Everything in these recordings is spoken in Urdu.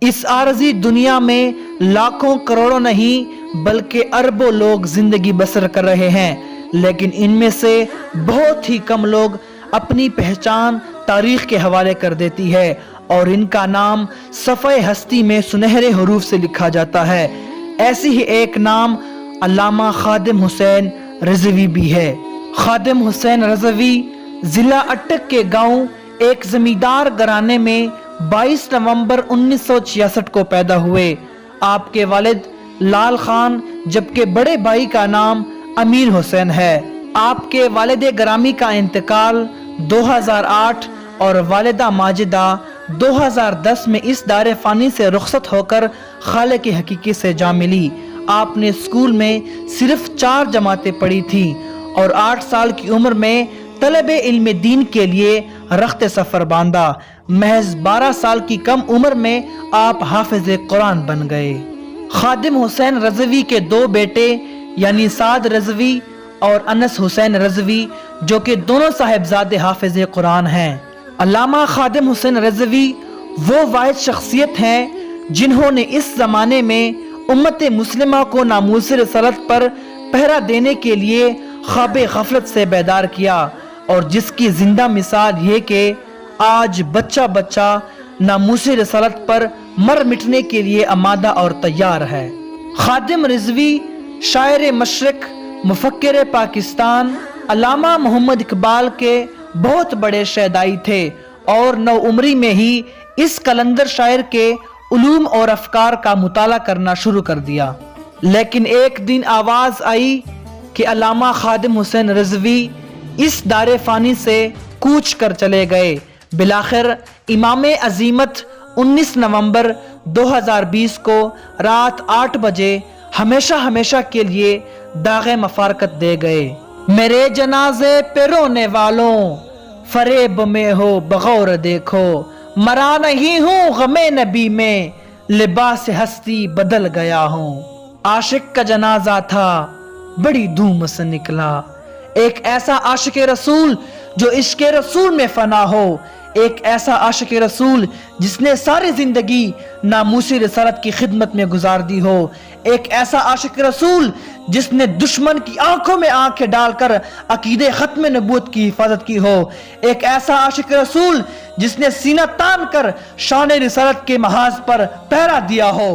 اس عارضی دنیا میں لاکھوں کروڑوں نہیں بلکہ اربوں لوگ زندگی بسر کر رہے ہیں، لیکن ان میں سے بہت ہی کم لوگ اپنی پہچان تاریخ کے حوالے کر دیتی ہے اور ان کا نام صفحہ ہستی میں سنہرے حروف سے لکھا جاتا ہے۔ ایسی ہی ایک نام علامہ خادم حسین رضوی بھی ہے۔ خادم حسین رضوی ضلع اٹک کے گاؤں ایک زمیندار گھرانے میں 22 نومبر 1966 کو پیدا ہوئے۔ آپ کے والد لال خان جبکہ بڑے بھائی کا نام امیر حسین ہے۔ آپ کے والد گرامی کا انتقال 2008 اور والدہ ماجدہ 2010 میں اس دار فانی سے رخصت ہو کر خالق حقیقی سے جا ملی۔ آپ نے اسکول میں صرف 4 جماعتیں پڑھی تھی اور 8 سال کی عمر میں طلب علم دین کے لیے رخت سفر باندھا۔ محض 12 سال کی کم عمر میں آپ حافظ قرآن بن گئے۔ خادم حسین رضوی کے 2 بیٹے یعنی سعد رضوی اور انس حسین رضوی جو کہ دونوں صاحبزادے حافظ قرآن ہیں۔ علامہ خادم حسین رضوی وہ واحد شخصیت ہیں جنہوں نے اس زمانے میں امت مسلمہ کو ناموس رسالت پر پہرا دینے کے لیے خواب غفلت سے بیدار کیا، اور جس کی زندہ مثال یہ کہ آج بچہ بچہ ناموس رسالت پر مر مٹنے کے لیے آمادہ اور تیار ہے۔ خادم رضوی شاعر مشرق، مفکر پاکستان، علامہ محمد اقبال کے بہت بڑے شیدائی تھے اور نو عمری میں ہی اس قلندر شاعر کے علوم اور افکار کا مطالعہ کرنا شروع کر دیا۔ لیکن ایک دن آواز آئی کہ علامہ خادم حسین رضوی اس دار فانی سے کوچ کر چلے گئے۔ بالآخر امام عزیمت 19 نومبر 2020 کو رات 8 بجے ہمیشہ کے لیے داغ مفارقت دے گئے۔ میرے جنازے پہ رونے والوں فریب میں ہو بغور دیکھو، مرا نہیں ہوں غم نبی میں لباس ہستی بدل گیا ہوں۔ عاشق کا جنازہ تھا بڑی دھوم سے نکلا، ایک ایسا عاشق رسول جو عشق رسول میں فنا ہو، ایک ایسا عاشق رسول جس نے ساری زندگی ناموس رسالت کی خدمت میں گزار دی ہو، ایک ایسا عاشق رسول جس نے دشمن کی آنکھوں میں آنکھیں ڈال کر عقیدے ختم نبوت کی حفاظت کی ہو، ایک ایسا عاشق رسول جس نے سینہ تان کر شان رسالت کے محاذ پر پہرا دیا ہو،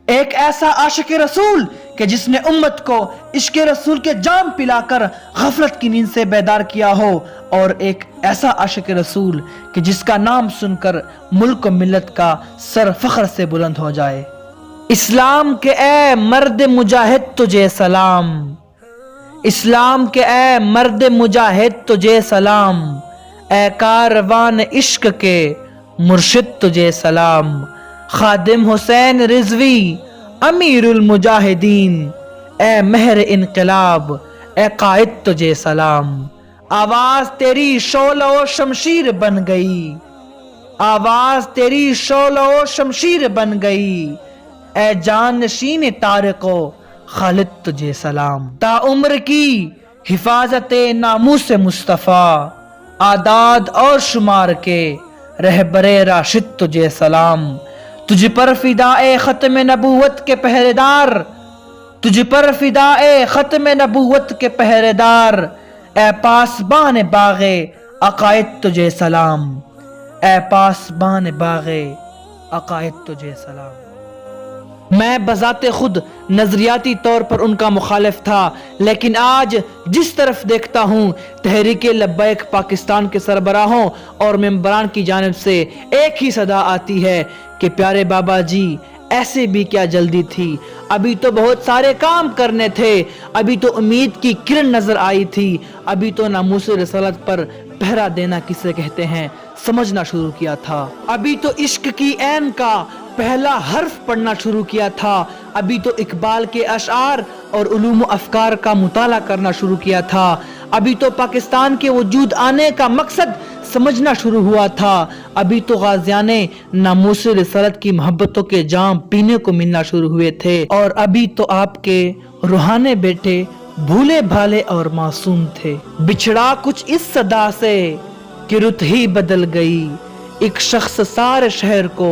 ایک ایسا عاشق رسول کہ جس نے امت کو عشق رسول کے جام پلا کر غفلت کی نیند سے بیدار کیا ہو، اور ایک ایسا عاشق رسول کہ جس کا نام سن کر ملک و ملت کا سر فخر سے بلند ہو جائے۔ اسلام کے اے مرد مجاہد تجھے سلام، اسلام کے اے مرد مجاہد تجھے سلام، اے کاروان عشق کے مرشد تجھے سلام۔ خادم حسین رضوی امیر المجاہدین، اے مہر انقلاب، اے قائد تجھے سلام۔ آواز تیری شعلہ و شمشیر بن گئی، آواز تیری شعلہ و شمشیر بن گئی، اے جان نشین طارق و خالد تجھے سلام۔ تا عمر کی حفاظت ناموس مصطفیٰ، اعداد اور شمار کے رہبر راشد تجھے سلام۔ تجھ پر فدائے ختم نبوت کے پہرے دار، تجھ پر فدائے ختم نبوت کے پہرے دار، اے پاسبان باغ عقائد تجھے سلام، اے پاسبان باغ عقائد تجھے سلام۔ میں بذات خود نظریاتی طور پر ان کا مخالف تھا، لیکن آج جس طرف دیکھتا ہوں تحریک لبیک پاکستان کے سربراہوں اور ممبران کی جانب سے ایک ہی صدا آتی ہے کہ پیارے بابا جی ایسے بھی کیا جلدی تھی، ابھی تو بہت سارے کام کرنے تھے، ابھی تو امید کی کرن نظر آئی تھی، ابھی تو ناموس رسالت پر پہرا دینا کسے کہتے ہیں سمجھنا شروع کیا تھا، ابھی تو عشق کی عین کا پہلا حرف پڑھنا شروع کیا تھا، ابھی تو اقبال کے اشعار اور علوم و افکار کا مطالعہ کرنا شروع کیا تھا، ابھی تو پاکستان کے وجود آنے کا مقصد سمجھنا شروع ہوا تھا، ابھی تو غازیان ناموس رسالت کی محبتوں کے جام پینے کو ملنا شروع ہوئے تھے، اور ابھی تو آپ کے روحانے بیٹے بھولے بھالے اور معصوم تھے۔ بچھڑا کچھ اس صدا سے کہ رت ہی بدل گئی، ایک شخص سارے شہر کو